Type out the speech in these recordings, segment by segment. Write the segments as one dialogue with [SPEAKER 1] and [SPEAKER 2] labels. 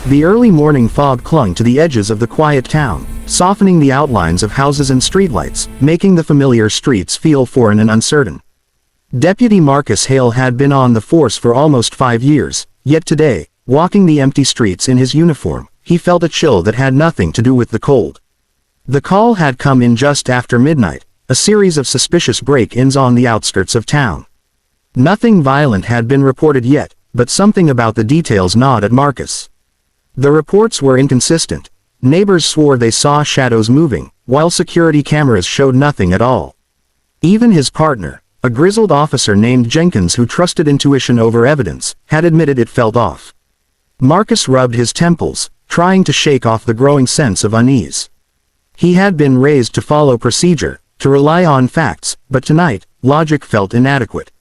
[SPEAKER 1] The early morning fog clung to the edges of the quiet town, softening the outlines of houses and streetlights, making the familiar streets feel foreign and uncertain. Deputy Marcus Hale had been on the force for almost 5 years, yet today, walking the empty streets in his uniform, he felt a chill that had nothing to do with the cold. The call had come in just after midnight, a series of suspicious break-ins on the outskirts of town. Nothing violent had been reported yet, but something about the details gnawed at Marcus. The reports were inconsistent. Neighbors swore they saw shadows moving, while security cameras showed nothing at all. Even his partner, a grizzled officer named Jenkins who trusted intuition over evidence, had admitted it felt off. Marcus rubbed his temples, trying to shake off the growing sense of unease. He had been raised to follow procedure, to rely on facts, but tonight, logic felt inadequate.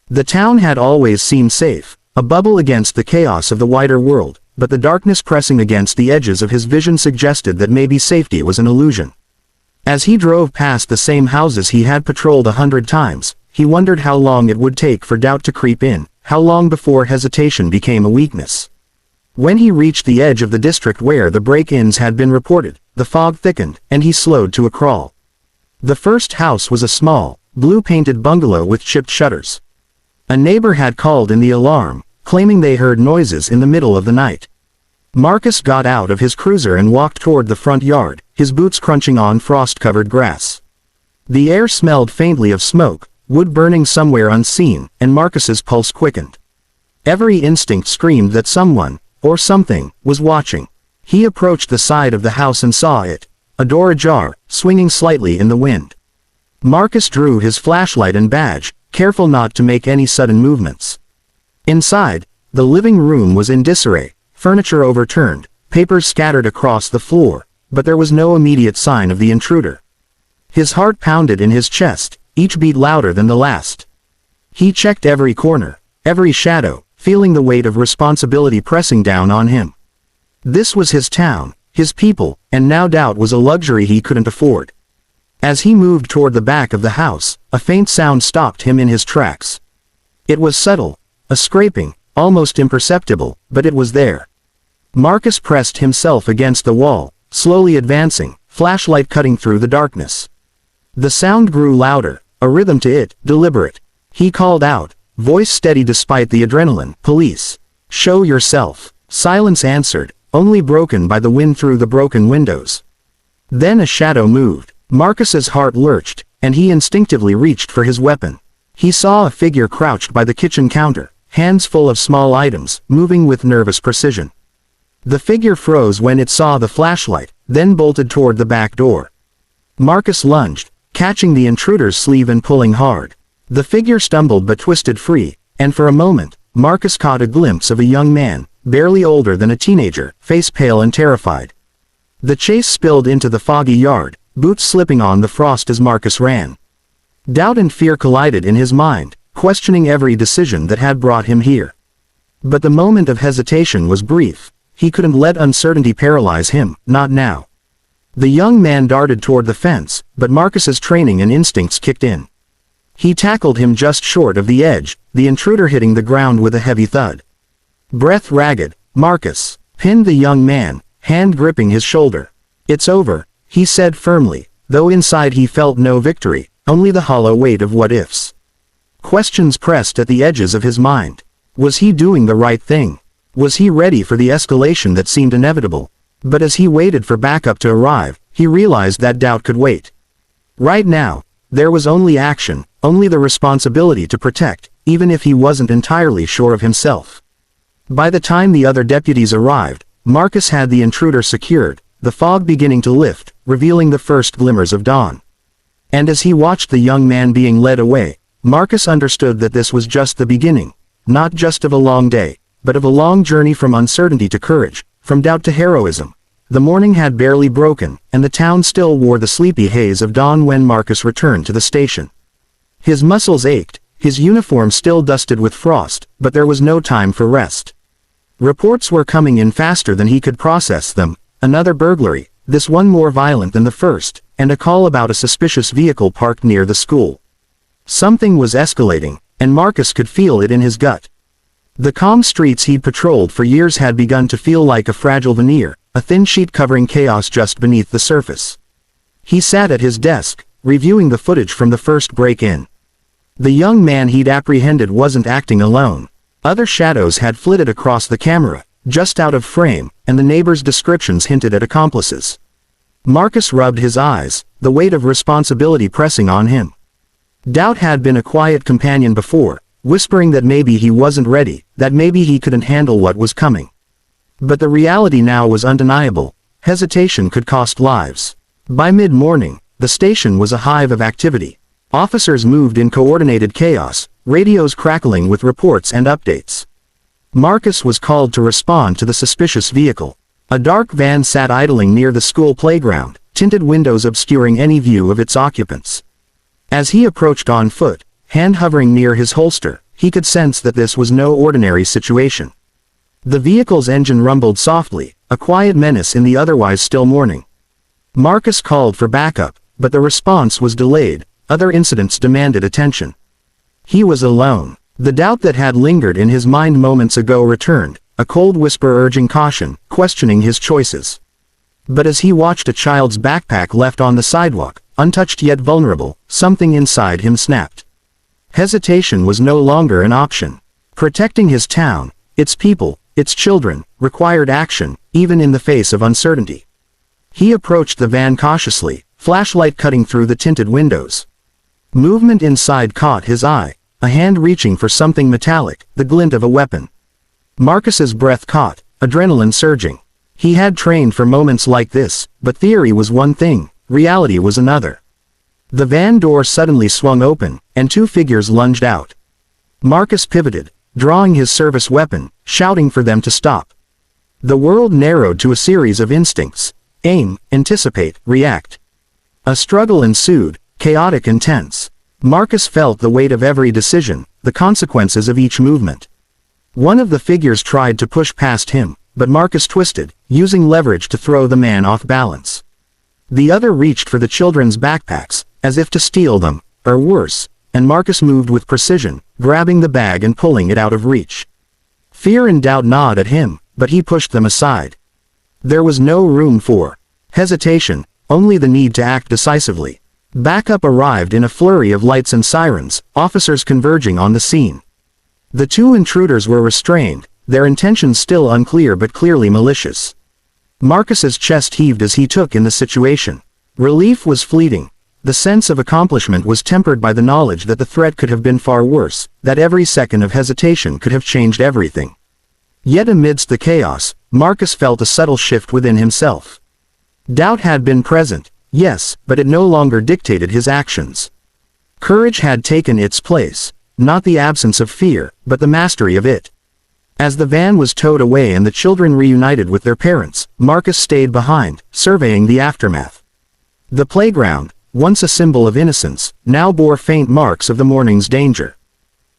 [SPEAKER 1] The town had always seemed safe, a bubble against the chaos of the wider world, but the darkness pressing against the edges of his vision suggested that maybe safety was an illusion. As he drove past the same houses he had patrolled 100 times, he wondered how long it would take for doubt to creep in, how long before hesitation became a weakness. When he reached the edge of the district where the break-ins had been reported, the fog thickened, and he slowed to a crawl. The first house was a small, blue-painted bungalow with chipped shutters. A neighbor had called in the alarm, claiming they heard noises in the middle of the night. Marcus got out of his cruiser and walked toward the front yard, his boots crunching on frost-covered grass. The air smelled faintly of smoke, wood burning somewhere unseen, and Marcus's pulse quickened. Every instinct screamed that someone, or something, was watching. He approached the side of the house and saw it, a door ajar, swinging slightly in the wind. Marcus drew his flashlight and badge, careful not to make any sudden movements. Inside, the living room was in disarray, furniture overturned, papers scattered across the floor, but there was no immediate sign of the intruder. His heart pounded in his chest, each beat louder than the last. He checked every corner, every shadow, feeling the weight of responsibility pressing down on him. This was his town, his people, and now doubt was a luxury he couldn't afford. As he moved toward the back of the house, a faint sound stopped him in his tracks. It was subtle, a scraping, almost imperceptible, but it was there. Marcus pressed himself against the wall, slowly advancing, flashlight cutting through the darkness. The sound grew louder, a rhythm to it, deliberate. He called out, voice steady despite the adrenaline, "Police! Show yourself!" Silence answered, only broken by the wind through the broken windows. Then a shadow moved. Marcus's heart lurched, and he instinctively reached for his weapon. He saw a figure crouched by the kitchen counter, hands full of small items, moving with nervous precision. The figure froze when it saw the flashlight, then bolted toward the back door. Marcus lunged, catching the intruder's sleeve and pulling hard. The figure stumbled but twisted free, and for a moment, Marcus caught a glimpse of a young man, barely older than a teenager, face pale and terrified. The chase spilled into the foggy yard, boots slipping on the frost as Marcus ran. Doubt and fear collided in his mind, questioning every decision that had brought him here. But the moment of hesitation was brief. He couldn't let uncertainty paralyze him, not now. The young man darted toward the fence, but Marcus's training and instincts kicked in. He tackled him just short of the edge, the intruder hitting the ground with a heavy thud. Breath ragged, Marcus pinned the young man, hand gripping his shoulder. "It's over," he said firmly, though inside he felt no victory, only the hollow weight of what-ifs. Questions pressed at the edges of his mind. Was he doing the right thing? Was he ready for the escalation that seemed inevitable? But as he waited for backup to arrive, he realized that doubt could wait. Right now, there was only action, only the responsibility to protect, even if he wasn't entirely sure of himself. By the time the other deputies arrived, Marcus had the intruder secured, the fog beginning to lift, revealing the first glimmers of dawn. And as he watched the young man being led away, Marcus understood that this was just the beginning, not just of a long day, but of a long journey from uncertainty to courage, from doubt to heroism. The morning had barely broken, and the town still wore the sleepy haze of dawn when Marcus returned to the station. His muscles ached, his uniform still dusted with frost, but there was no time for rest. Reports were coming in faster than he could process them. Another burglary, this one more violent than the first, and a call about a suspicious vehicle parked near the school. Something was escalating, and Marcus could feel it in his gut. The calm streets he'd patrolled for years had begun to feel like a fragile veneer, a thin sheet covering chaos just beneath the surface. He sat at his desk, reviewing the footage from the first break-in. The young man he'd apprehended wasn't acting alone. Other shadows had flitted across the camera, just out of frame, and the neighbors' descriptions hinted at accomplices. Marcus rubbed his eyes, the weight of responsibility pressing on him. Doubt had been a quiet companion before, whispering that maybe he wasn't ready, that maybe he couldn't handle what was coming. But the reality now was undeniable. Hesitation could cost lives. By mid-morning, the station was a hive of activity. Officers moved in coordinated chaos, radios crackling with reports and updates. Marcus was called to respond to the suspicious vehicle. A dark van sat idling near the school playground, tinted windows obscuring any view of its occupants. As he approached on foot, hand hovering near his holster, he could sense that this was no ordinary situation. The vehicle's engine rumbled softly, a quiet menace in the otherwise still morning. Marcus called for backup, but the response was delayed. Other incidents demanded attention. He was alone. The doubt that had lingered in his mind moments ago returned, a cold whisper urging caution, questioning his choices. But as he watched a child's backpack left on the sidewalk, untouched yet vulnerable, something inside him snapped. Hesitation was no longer an option. Protecting his town, its people, its children, required action, even in the face of uncertainty. He approached the van cautiously, flashlight cutting through the tinted windows. Movement inside caught his eye, a hand reaching for something metallic, the glint of a weapon. Marcus's breath caught, adrenaline surging. He had trained for moments like this, but theory was one thing, reality was another. The van door suddenly swung open, and two figures lunged out. Marcus pivoted, drawing his service weapon, shouting for them to stop. The world narrowed to a series of instincts: aim, anticipate, react. A struggle ensued, chaotic and tense. Marcus felt the weight of every decision, the consequences of each movement. One of the figures tried to push past him, but Marcus twisted, using leverage to throw the man off balance. The other reached for the children's backpacks, as if to steal them, or worse, and Marcus moved with precision, grabbing the bag and pulling it out of reach. Fear and doubt gnawed at him, but he pushed them aside. There was no room for hesitation, only the need to act decisively. Backup arrived in a flurry of lights and sirens, officers converging on the scene. The two intruders were restrained, their intentions still unclear but clearly malicious. Marcus's chest heaved as he took in the situation. Relief was fleeting. The sense of accomplishment was tempered by the knowledge that the threat could have been far worse, that every second of hesitation could have changed everything. Yet amidst the chaos, Marcus felt a subtle shift within himself. Doubt had been present, yes, but it no longer dictated his actions. Courage had taken its place, not the absence of fear, but the mastery of it. As the van was towed away and the children reunited with their parents, Marcus stayed behind, surveying the aftermath. The playground, once a symbol of innocence, now bore faint marks of the morning's danger.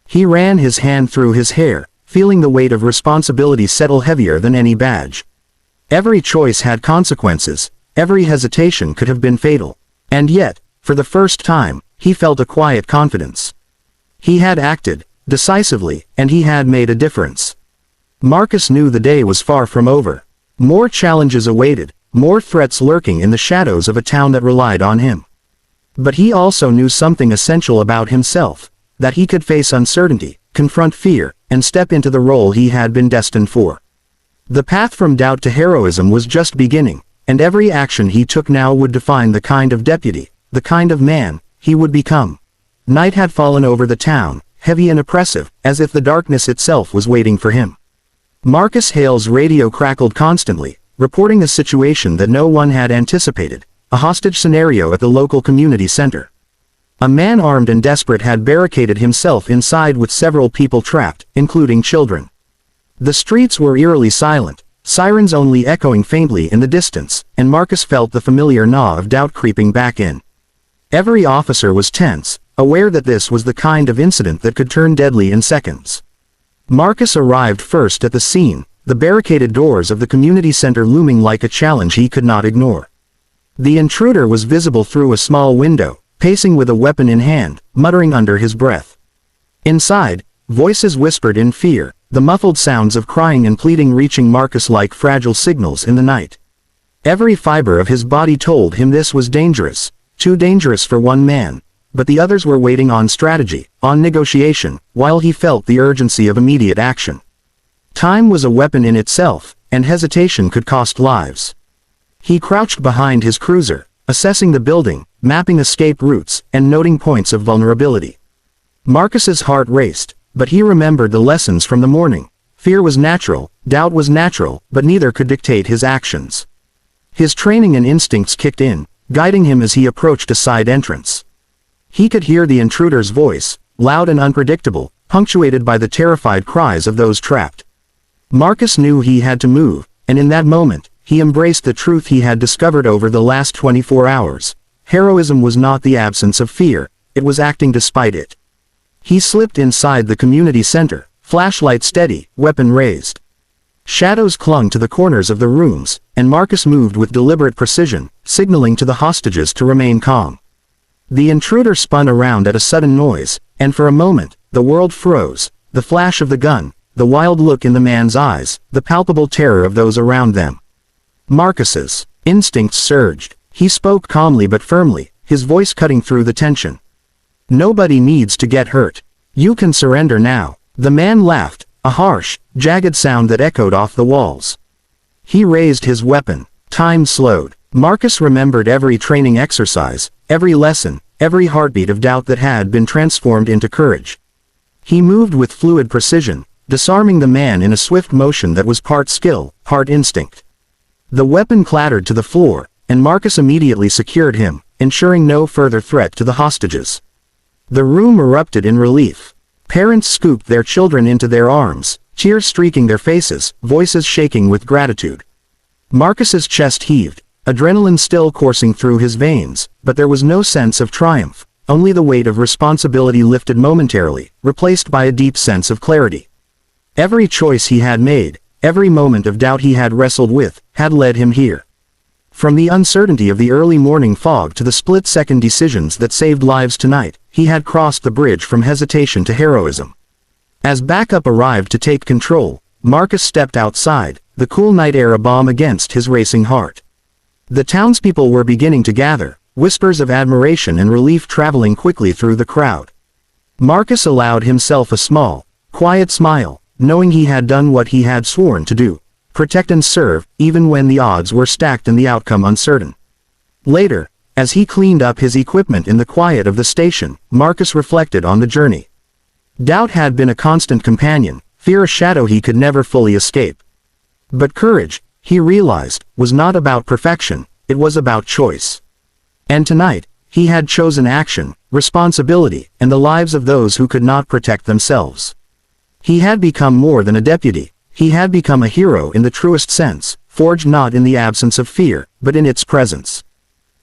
[SPEAKER 1] He ran his hand through his hair, feeling the weight of responsibility settle heavier than any badge. Every choice had consequences, every hesitation could have been fatal. And yet, for the first time, he felt a quiet confidence. He had acted, decisively, and he had made a difference. Marcus knew the day was far from over. More challenges awaited, more threats lurking in the shadows of a town that relied on him. But he also knew something essential about himself, that he could face uncertainty, confront fear, and step into the role he had been destined for. The path from doubt to heroism was just beginning, and every action he took now would define the kind of deputy, the kind of man, he would become. Night had fallen over the town, heavy and oppressive, as if the darkness itself was waiting for him. Marcus Hale's radio crackled constantly, reporting a situation that no one had anticipated, a hostage scenario at the local community center. A man armed and desperate had barricaded himself inside with several people trapped, including children. The streets were eerily silent, sirens only echoing faintly in the distance, and Marcus felt the familiar gnaw of doubt creeping back in. Every officer was tense, aware that this was the kind of incident that could turn deadly in seconds. Marcus arrived first at the scene, the barricaded doors of the community center looming like a challenge he could not ignore. The intruder was visible through a small window, pacing with a weapon in hand, muttering under his breath. Inside, voices whispered in fear, the muffled sounds of crying and pleading reaching Marcus like fragile signals in the night. Every fiber of his body told him this was dangerous, too dangerous for one man, but the others were waiting on strategy, on negotiation, while he felt the urgency of immediate action. Time was a weapon in itself, and hesitation could cost lives. He crouched behind his cruiser, assessing the building, mapping escape routes, and noting points of vulnerability. Marcus's heart raced, but he remembered the lessons from the morning. Fear was natural, doubt was natural, but neither could dictate his actions. His training and instincts kicked in, guiding him as he approached a side entrance. He could hear the intruder's voice, loud and unpredictable, punctuated by the terrified cries of those trapped. Marcus knew he had to move, and in that moment, he embraced the truth he had discovered over the last 24 hours. Heroism was not the absence of fear, it was acting despite it. He slipped inside the community center, flashlight steady, weapon raised. Shadows clung to the corners of the rooms, and Marcus moved with deliberate precision, signaling to the hostages to remain calm. The intruder spun around at a sudden noise, and for a moment, the world froze. The flash of the gun, the wild look in the man's eyes, the palpable terror of those around them. Marcus's instincts surged. He spoke calmly but firmly, his voice cutting through the tension. "Nobody needs to get hurt. You can surrender now." The man laughed, a harsh, jagged sound that echoed off the walls. He raised his weapon. Time slowed. Marcus remembered every training exercise, every lesson, every heartbeat of doubt that had been transformed into courage. He moved with fluid precision, disarming the man in a swift motion that was part skill, part instinct. The weapon clattered to the floor, and Marcus immediately secured him, ensuring no further threat to the hostages. The room erupted in relief. Parents scooped their children into their arms, tears streaking their faces, voices shaking with gratitude. Marcus's chest heaved, adrenaline still coursing through his veins, but there was no sense of triumph, only the weight of responsibility lifted momentarily, replaced by a deep sense of clarity. Every choice he had made, every moment of doubt he had wrestled with, had led him here. From the uncertainty of the early morning fog to the split-second decisions that saved lives tonight, he had crossed the bridge from hesitation to heroism. As backup arrived to take control, Marcus stepped outside, the cool night air a balm against his racing heart. The townspeople were beginning to gather, whispers of admiration and relief traveling quickly through the crowd. Marcus allowed himself a small, quiet smile, knowing he had done what he had sworn to do. Protect and serve, even when the odds were stacked and the outcome uncertain. Later, as he cleaned up his equipment in the quiet of the station, Marcus reflected on the journey. Doubt had been a constant companion, fear a shadow he could never fully escape. But courage, he realized, was not about perfection, it was about choice. And tonight, he had chosen action, responsibility, and the lives of those who could not protect themselves. He had become more than a deputy. He had become a hero in the truest sense, forged not in the absence of fear, but in its presence.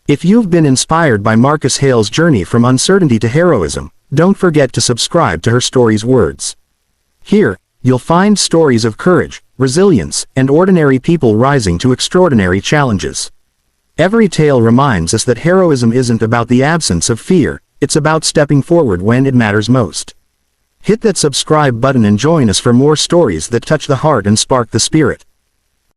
[SPEAKER 1] If you've been inspired by Marcus Hale's journey from uncertainty to heroism, don't forget to subscribe to Her Story's Words. Here, you'll find stories of courage, resilience, and ordinary people rising to extraordinary challenges. Every tale reminds us that heroism isn't about the absence of fear, it's about stepping forward when it matters most. Hit that subscribe button and join us for more stories that touch the heart and spark the spirit.